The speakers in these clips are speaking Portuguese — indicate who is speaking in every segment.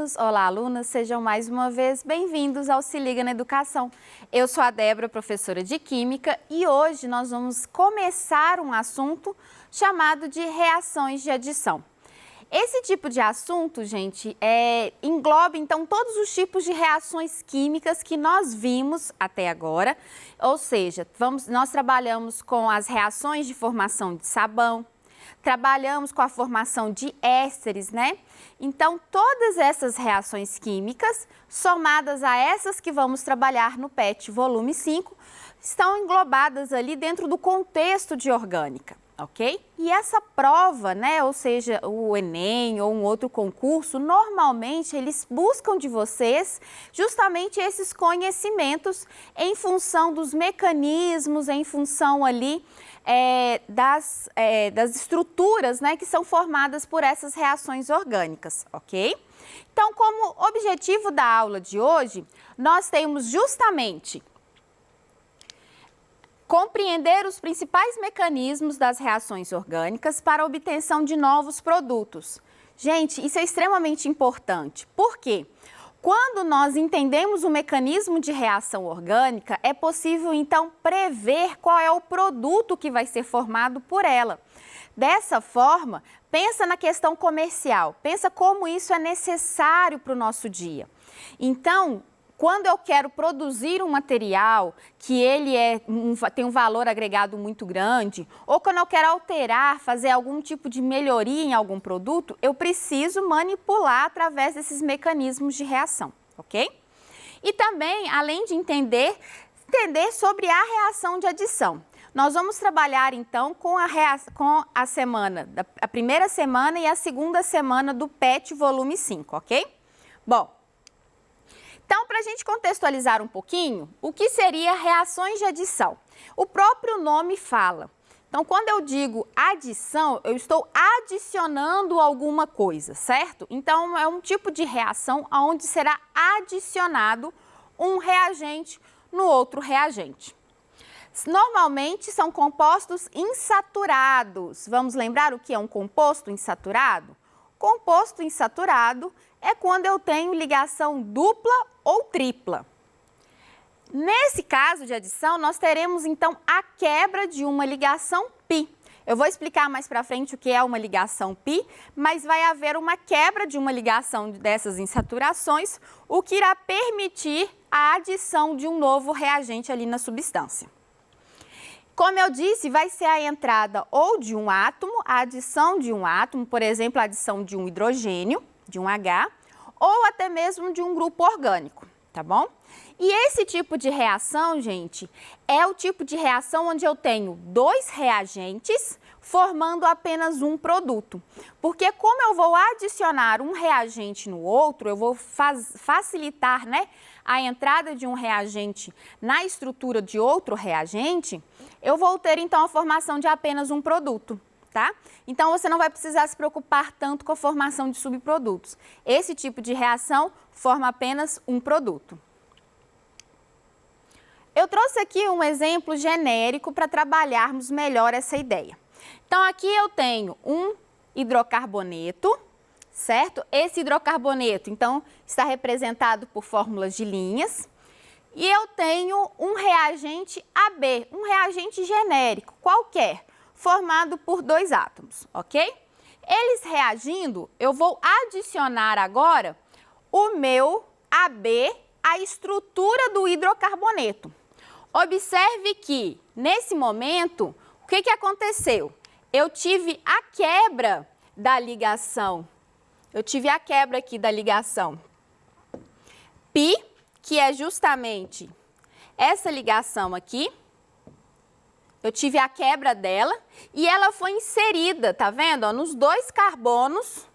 Speaker 1: alunos, olá alunas, sejam mais uma vez bem-vindos ao Se Liga na Educação. Eu sou a Débora, professora de Química, e hoje nós vamos começar um assunto chamado de reações de adição. Esse tipo de assunto, gente, engloba então todos os tipos de reações químicas que nós vimos até agora, ou seja, nós trabalhamos com as reações de formação de sabão, trabalhamos com a formação de ésteres, né? Então, todas essas reações químicas, somadas a essas que vamos trabalhar no PET volume 5, estão englobadas ali dentro do contexto de orgânica, ok? E essa prova, né, ou seja, o Enem ou um outro concurso, normalmente eles buscam de vocês justamente esses conhecimentos em função dos mecanismos, em função ali das estruturas, né, que são formadas por essas reações orgânicas, ok? Então, como objetivo da aula de hoje, nós temos justamente compreender os principais mecanismos das reações orgânicas para a obtenção de novos produtos. Gente, isso é extremamente importante. Por quê? Quando nós entendemos o mecanismo de reação orgânica, é possível então prever qual é o produto que vai ser formado por ela. Dessa forma, pensa na questão comercial, pensa como isso é necessário para o nosso dia. Então, quando eu quero produzir um material que ele tem um valor agregado muito grande, ou quando eu quero alterar, fazer algum tipo de melhoria em algum produto, eu preciso manipular através desses mecanismos de reação, ok? E também, além de entender sobre a reação de adição. Nós vamos trabalhar então com a primeira semana e a segunda semana do PET volume 5, ok? Bom, então, para a gente contextualizar um pouquinho, o que seria reações de adição? O próprio nome fala. Então, quando eu digo adição, eu estou adicionando alguma coisa, certo? Então, é um tipo de reação onde será adicionado um reagente no outro reagente. Normalmente, são compostos insaturados. Vamos lembrar o que é um composto insaturado? Composto insaturado é quando eu tenho ligação dupla ou tripla. Nesse caso de adição, nós teremos então a quebra de uma ligação π. Eu vou explicar mais para frente o que é uma ligação π, mas vai haver uma quebra de uma ligação dessas insaturações, o que irá permitir a adição de um novo reagente ali na substância. Como eu disse, vai ser a entrada ou de um átomo, a adição de um átomo, por exemplo, a adição de um hidrogênio, de um H, ou até mesmo de um grupo orgânico, tá bom? E esse tipo de reação, gente, é o tipo de reação onde eu tenho dois reagentes formando apenas um produto. Porque como eu vou adicionar um reagente no outro, eu vou facilitar, né, a entrada de um reagente na estrutura de outro reagente, eu vou ter então a formação de apenas um produto. Tá? Então, você não vai precisar se preocupar tanto com a formação de subprodutos. Esse tipo de reação forma apenas um produto. Eu trouxe aqui um exemplo genérico para trabalharmos melhor essa ideia. Então, aqui eu tenho um hidrocarboneto, certo? Esse hidrocarboneto, então, está representado por fórmulas de linhas. E eu tenho um reagente AB, um reagente genérico, qualquer, formado por dois átomos, ok? Eles reagindo, eu vou adicionar agora o meu AB à estrutura do hidrocarboneto. Observe que, nesse momento, o que aconteceu? Eu tive a quebra da ligação, aqui da ligação π, que é justamente essa ligação aqui. Eu tive a quebra dela e ela foi inserida, tá vendo? Ó, nos dois carbonos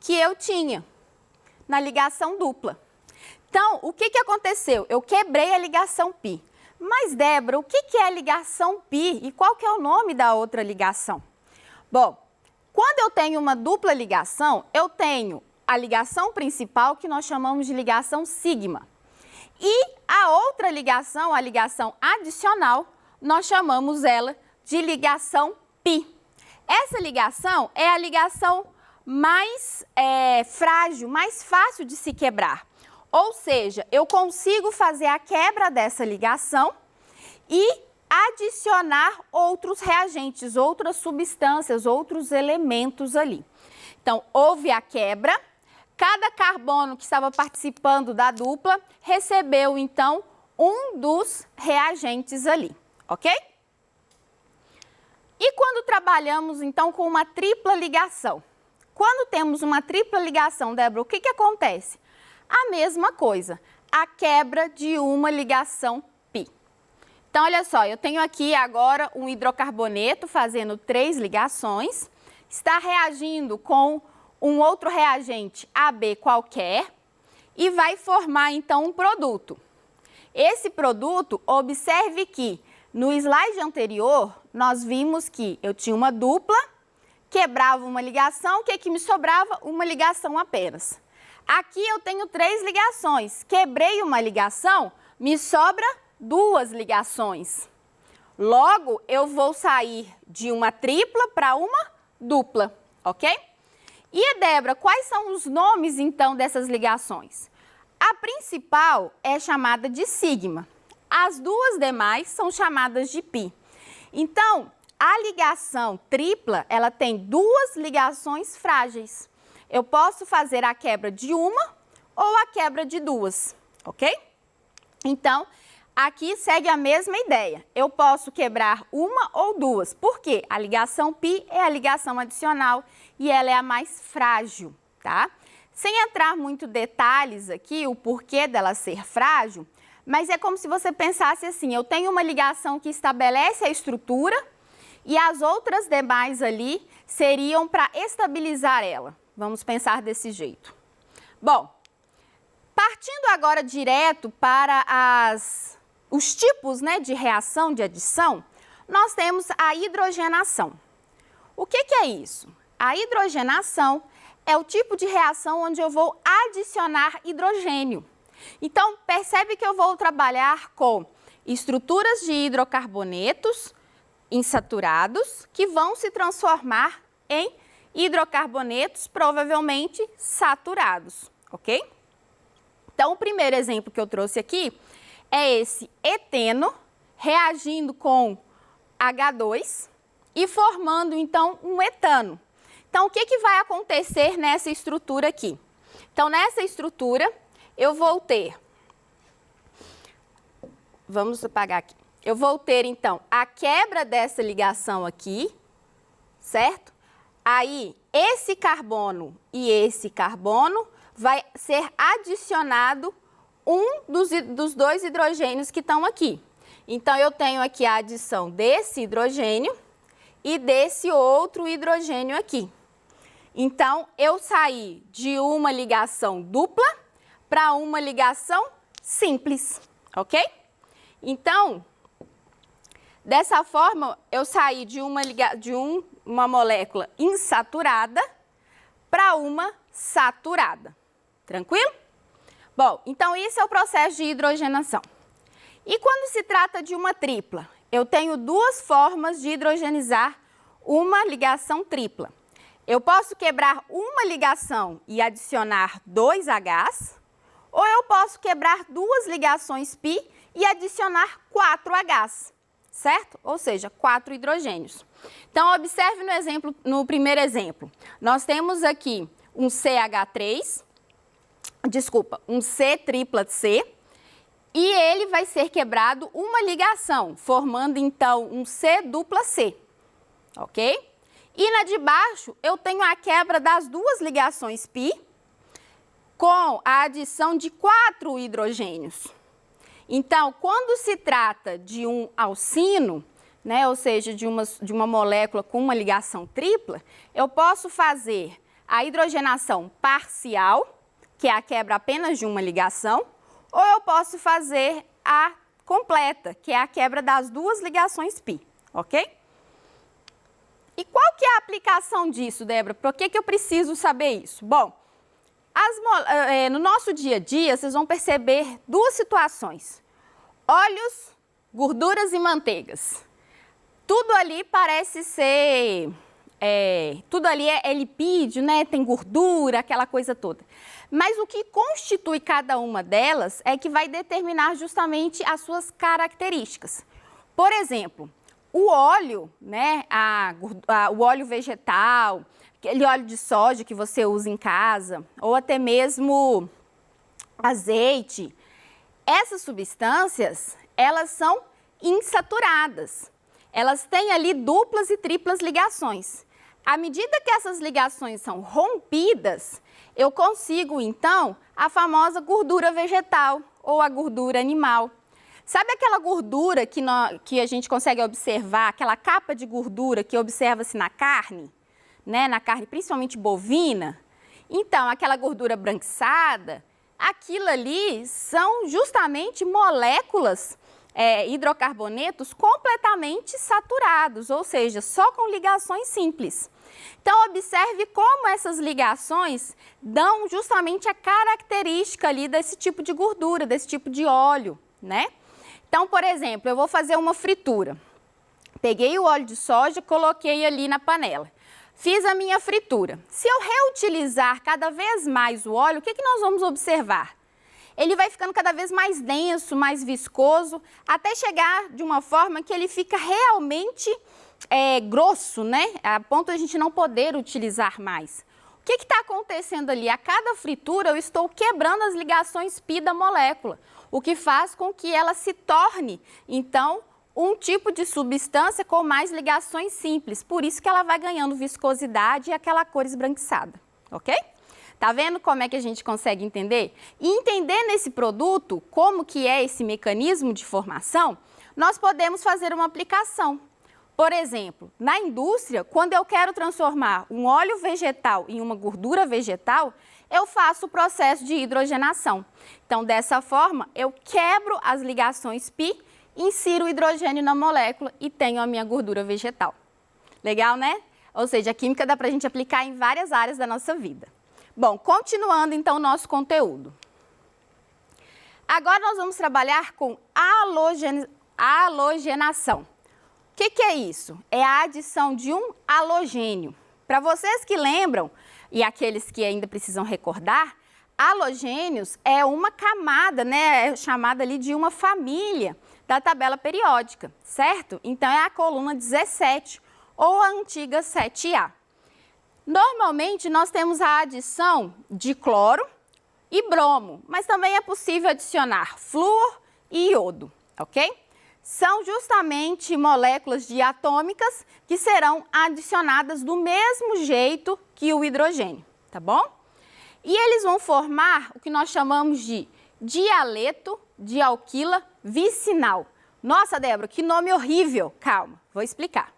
Speaker 1: que eu tinha na ligação dupla. Então, o que aconteceu? Eu quebrei a ligação π. Mas, Débora, o que é a ligação π e qual que é o nome da outra ligação? Bom, quando eu tenho uma dupla ligação, eu tenho a ligação principal que nós chamamos de ligação sigma. E a outra ligação, a ligação adicional, nós chamamos ela de ligação π. Essa ligação é a ligação mais frágil, mais fácil de se quebrar. Ou seja, eu consigo fazer a quebra dessa ligação e adicionar outros reagentes, outras substâncias, outros elementos ali. Então, houve a quebra, cada carbono que estava participando da dupla recebeu, então, um dos reagentes ali, ok? E quando trabalhamos, então, com uma tripla ligação? Quando temos uma tripla ligação, Débora, o que acontece? A mesma coisa, a quebra de uma ligação π. Então, olha só, eu tenho aqui agora um hidrocarboneto fazendo 3 ligações, está reagindo com um outro reagente AB qualquer e vai formar, então, um produto. Esse produto, observe que no slide anterior, nós vimos que eu tinha uma dupla, quebrava uma ligação, o que me sobrava? Uma ligação apenas. Aqui eu tenho 3 ligações, quebrei uma ligação, me sobra 2 ligações. Logo, eu vou sair de uma tripla para uma dupla, ok? E, Débora, quais são os nomes, então, dessas ligações? A principal é chamada de sigma. As duas demais são chamadas de π. Então, a ligação tripla, ela tem 2 ligações frágeis. Eu posso fazer a quebra de uma ou a quebra de 2, ok? Então, aqui segue a mesma ideia. Eu posso quebrar uma ou 2. Por quê? A ligação π é a ligação adicional e ela é a mais frágil, tá? Sem entrar muito detalhes aqui, o porquê dela ser frágil, mas é como se você pensasse assim, eu tenho uma ligação que estabelece a estrutura e as outras demais ali seriam para estabilizar ela. Vamos pensar desse jeito. Bom, partindo agora direto para os tipos, né, de reação, de adição, nós temos a hidrogenação. O que é isso? A hidrogenação é o tipo de reação onde eu vou adicionar hidrogênio. Então, percebe que eu vou trabalhar com estruturas de hidrocarbonetos insaturados que vão se transformar em hidrocarbonetos provavelmente saturados, ok? Então, o primeiro exemplo que eu trouxe aqui é esse eteno reagindo com H2 e formando, então, um etano. Então, o que vai acontecer nessa estrutura aqui? Então, nessa estrutura, eu vou ter, vamos apagar aqui, eu vou ter, então, a quebra dessa ligação aqui, certo? Aí, esse carbono e esse carbono vai ser adicionado um dos 2 hidrogênios que estão aqui. Então, eu tenho aqui a adição desse hidrogênio e desse outro hidrogênio aqui. Então, eu saí de uma ligação dupla para uma ligação simples, ok? Então, dessa forma, eu saí de uma molécula insaturada para uma saturada. Tranquilo? Bom, então isso é o processo de hidrogenação. E quando se trata de uma tripla? Eu tenho 2 formas de hidrogenizar uma ligação tripla. Eu posso quebrar uma ligação e adicionar 2 Hs, ou eu posso quebrar 2 ligações π e adicionar 4 Hs, certo? Ou seja, 4 hidrogênios. Então, observe no primeiro exemplo. Nós temos aqui um um C tripla C, e ele vai ser quebrado uma ligação, formando então um C dupla C, ok? E na de baixo eu tenho a quebra das 2 ligações π com a adição de 4 hidrogênios. Então, quando se trata de um alcino, né, ou seja, de uma molécula com uma ligação tripla, eu posso fazer a hidrogenação parcial, que é a quebra apenas de uma ligação, ou eu posso fazer a completa, que é a quebra das 2 ligações π, ok? E qual que é a aplicação disso, Débora? Por que eu preciso saber isso? Bom, no nosso dia a dia, vocês vão perceber 2 situações. Óleos, gorduras e manteigas. Tudo ali parece ser tudo ali é lipídio, né? Tem gordura, aquela coisa toda. Mas o que constitui cada uma delas é que vai determinar justamente as suas características. Por exemplo, o óleo, né? O óleo vegetal, aquele óleo de soja que você usa em casa, ou até mesmo azeite, essas substâncias, elas são insaturadas. Elas têm ali duplas e triplas ligações. À medida que essas ligações são rompidas, eu consigo, então, a famosa gordura vegetal ou a gordura animal. Sabe aquela gordura que a gente consegue observar, aquela capa de gordura que observa-se na carne, né? Na carne principalmente bovina? Então, aquela gordura branquiçada, aquilo ali são justamente moléculas, hidrocarbonetos completamente saturados, ou seja, só com ligações simples. Então, observe como essas ligações dão justamente a característica ali desse tipo de gordura, desse tipo de óleo, né? Então, por exemplo, eu vou fazer uma fritura. Peguei o óleo de soja, coloquei ali na panela. Fiz a minha fritura. Se eu reutilizar cada vez mais o óleo, o que nós vamos observar? Ele vai ficando cada vez mais denso, mais viscoso, até chegar de uma forma que ele fica realmente grosso, né? A ponto de a gente não poder utilizar mais. O que está acontecendo ali? A cada fritura eu estou quebrando as ligações π da molécula, o que faz com que ela se torne, então, um tipo de substância com mais ligações simples. Por isso que ela vai ganhando viscosidade e aquela cor esbranquiçada, ok? Tá vendo como é que a gente consegue entender? E entender nesse produto como que é esse mecanismo de formação, nós podemos fazer uma aplicação. Por exemplo, na indústria, quando eu quero transformar um óleo vegetal em uma gordura vegetal, eu faço o processo de hidrogenação. Então, dessa forma, eu quebro as ligações π, insiro o hidrogênio na molécula e tenho a minha gordura vegetal. Legal, né? Ou seja, a química dá para a gente aplicar em várias áreas da nossa vida. Bom, continuando então o nosso conteúdo. Agora nós vamos trabalhar com halogenação. O que é isso? É a adição de um halogênio. Para vocês que lembram, e aqueles que ainda precisam recordar, halogênios é uma camada, né? É chamada ali de uma família da tabela periódica, certo? Então é a coluna 17 ou a antiga 7A. Normalmente nós temos a adição de cloro e bromo, mas também é possível adicionar flúor e iodo, ok? São justamente moléculas diatômicas que serão adicionadas do mesmo jeito que o hidrogênio, tá bom? E eles vão formar o que nós chamamos de dialeto de alquila vicinal. Nossa, Débora, que nome horrível! Calma, vou explicar.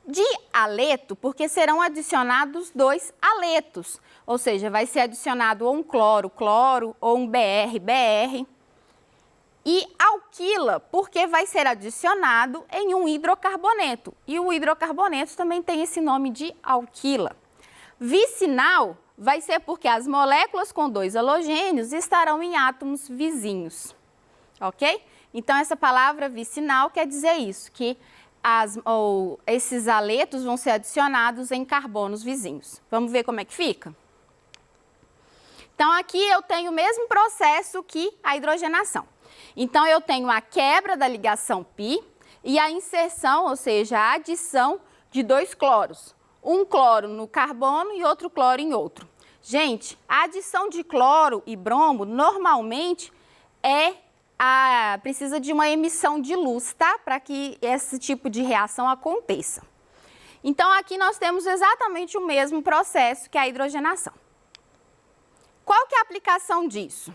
Speaker 1: Dialeto, porque serão adicionados dois aletos, ou seja, vai ser adicionado ou um cloro, cloro, ou um BR, BR. E alquila, porque vai ser adicionado em um hidrocarboneto. E o hidrocarboneto também tem esse nome de alquila. Vicinal vai ser porque as moléculas com dois halogênios estarão em átomos vizinhos, ok? Então, essa palavra vicinal quer dizer isso, que esses aletos vão ser adicionados em carbonos vizinhos. Vamos ver como é que fica? Então, aqui eu tenho o mesmo processo que a hidrogenação. Então, eu tenho a quebra da ligação π e a inserção, ou seja, a adição de dois cloros. Um cloro no carbono e outro cloro em outro. Gente, a adição de cloro e bromo normalmente precisa de uma emissão de luz, tá? Para que esse tipo de reação aconteça. Então, aqui nós temos exatamente o mesmo processo que a hidrogenação. Qual que é a aplicação disso?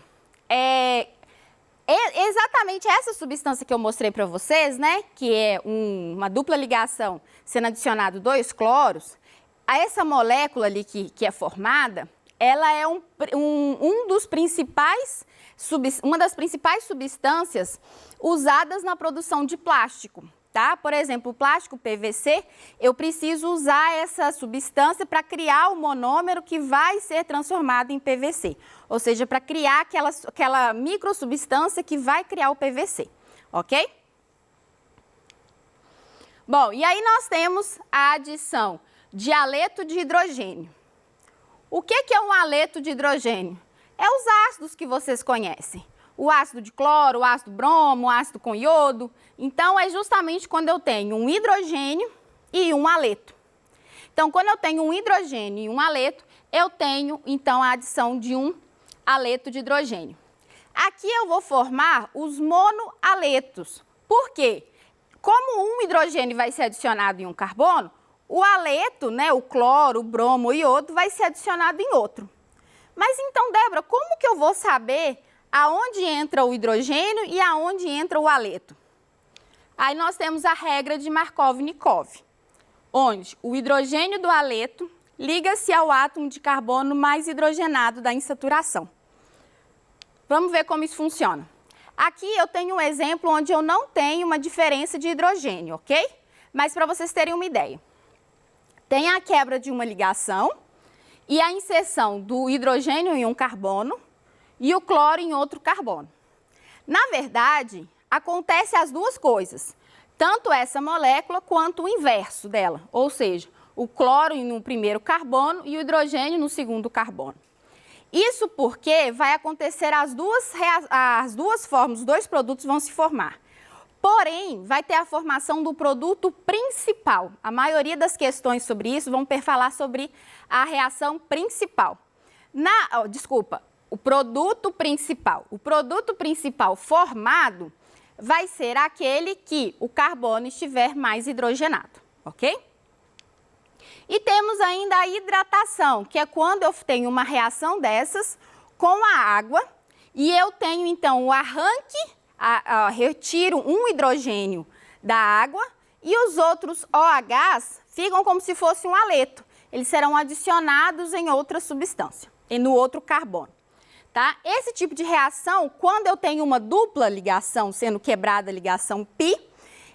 Speaker 1: Exatamente essa substância que eu mostrei para vocês, né? Que é uma dupla ligação sendo adicionado dois cloros. Essa molécula ali que é formada, ela é uma das principais substâncias usadas na produção de plástico, tá? Por exemplo, o plástico PVC, eu preciso usar essa substância para criar o monômero que vai ser transformado em PVC, ou seja, para criar aquela microsubstância que vai criar o PVC, ok? Bom, e aí nós temos a adição de haleto de hidrogênio. O que é um haleto de hidrogênio? É os ácidos que vocês conhecem. O ácido de cloro, o ácido bromo, o ácido com iodo. Então, é justamente quando eu tenho um hidrogênio e um haleto. Então, quando eu tenho um hidrogênio e um haleto, eu tenho, então, a adição de um haleto de hidrogênio. Aqui eu vou formar os monohaletos. Por quê? Como um hidrogênio vai ser adicionado em um carbono, o haleto, né, o cloro, o bromo, o iodo, vai ser adicionado em outro. Mas então, Débora, como que eu vou saber aonde entra o hidrogênio e aonde entra o haleto? Aí nós temos a regra de Markov-Nikov, onde o hidrogênio do haleto liga-se ao átomo de carbono mais hidrogenado da insaturação. Vamos ver como isso funciona. Aqui eu tenho um exemplo onde eu não tenho uma diferença de hidrogênio, ok? Mas para vocês terem uma ideia. Tem a quebra de uma ligação e a inserção do hidrogênio em um carbono e o cloro em outro carbono. Na verdade, acontece as duas coisas, tanto essa molécula quanto o inverso dela, ou seja, o cloro no primeiro carbono e o hidrogênio no segundo carbono. Isso porque vai acontecer as duas formas, os dois produtos vão se formar. Porém, vai ter a formação do produto principal. A maioria das questões sobre isso vão falar sobre a reação principal. O produto principal. O produto principal formado vai ser aquele que o carbono estiver mais hidrogenado, ok? E temos ainda a hidratação, que é quando eu tenho uma reação dessas com a água e eu tenho então o arranque, retiro um hidrogênio da água e os outros OHs ficam como se fosse um haleto. Eles serão adicionados em outra substância, no outro carbono. Tá? Esse tipo de reação, quando eu tenho uma dupla ligação, sendo quebrada a ligação π,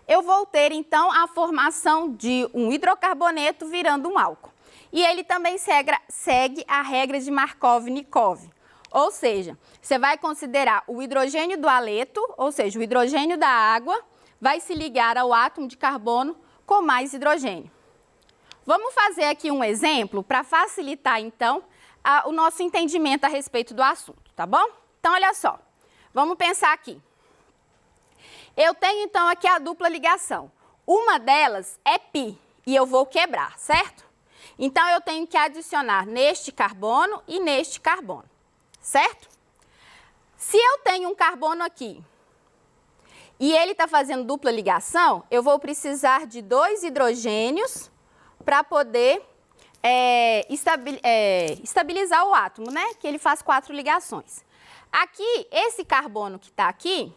Speaker 1: eu vou ter, então, a formação de um hidrocarboneto virando um álcool. E ele também segue a regra de Markov-Nikov. Ou seja, você vai considerar o hidrogênio do haleto, ou seja, o hidrogênio da água, vai se ligar ao átomo de carbono com mais hidrogênio. Vamos fazer aqui um exemplo para facilitar, então, o nosso entendimento a respeito do assunto, tá bom? Então, olha só, vamos pensar aqui. Eu tenho, então, aqui a dupla ligação. Uma delas é π e eu vou quebrar, certo? Então, eu tenho que adicionar neste carbono e neste carbono, certo? Se eu tenho um carbono aqui e ele está fazendo dupla ligação, eu vou precisar de 2 hidrogênios para poder estabilizar o átomo, né? Que ele faz 4 ligações. Aqui, esse carbono que está aqui,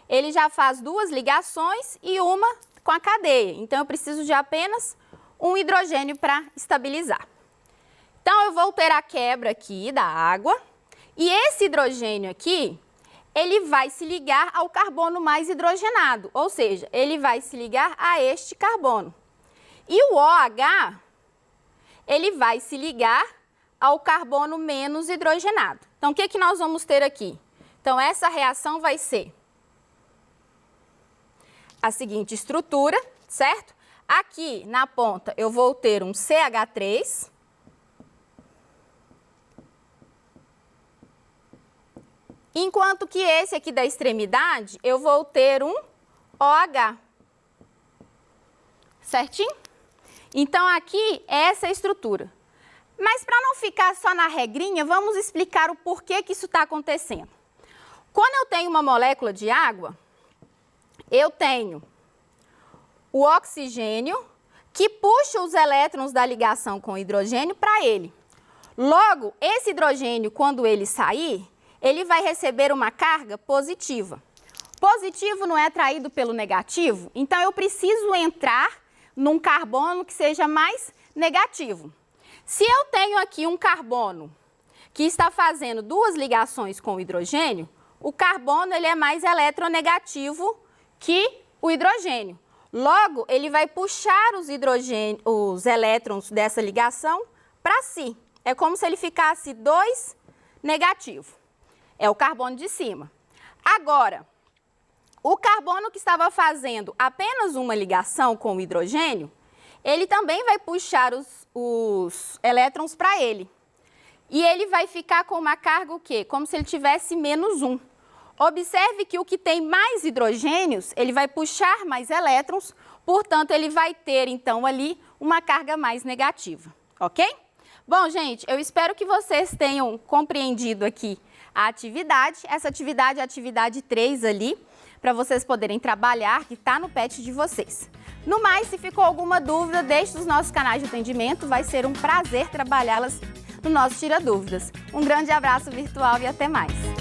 Speaker 1: ele já faz 2 ligações e uma com a cadeia. Então, eu preciso de apenas um hidrogênio para estabilizar. Então, eu vou ter a quebra aqui da água e esse hidrogênio aqui, ele vai se ligar ao carbono mais hidrogenado, ou seja, ele vai se ligar a este carbono. E o OH, ele vai se ligar ao carbono menos hidrogenado. Então, o que que nós vamos ter aqui? Então, essa reação vai ser a seguinte estrutura, certo? Aqui na ponta eu vou ter um CH3, enquanto que esse aqui da extremidade eu vou ter um OH, certinho? Então aqui é essa estrutura. Mas para não ficar só na regrinha, vamos explicar o porquê que isso está acontecendo. Quando eu tenho uma molécula de água, eu tenho o oxigênio que puxa os elétrons da ligação com o hidrogênio para ele. Logo, esse hidrogênio, quando ele sair, ele vai receber uma carga positiva. Positivo não é atraído pelo negativo, então eu preciso entrar num carbono que seja mais negativo. Se eu tenho aqui um carbono que está fazendo 2 ligações com o hidrogênio, o carbono ele é mais eletronegativo que o hidrogênio. Logo, ele vai puxar os elétrons dessa ligação para si. É como se ele ficasse 2 negativo. É o carbono de cima. Agora, o carbono que estava fazendo apenas uma ligação com o hidrogênio, ele também vai puxar os elétrons para ele. E ele vai ficar com uma carga o quê? Como se ele tivesse -1. Observe que o que tem mais hidrogênios, ele vai puxar mais elétrons, portanto, ele vai ter, então, ali uma carga mais negativa, ok? Bom, gente, eu espero que vocês tenham compreendido aqui a atividade. Essa atividade é a atividade 3 ali, para vocês poderem trabalhar, que está no PET de vocês. No mais, se ficou alguma dúvida, deixe nos nossos canais de atendimento, vai ser um prazer trabalhá-las no nosso Tira Dúvidas. Um grande abraço virtual e até mais!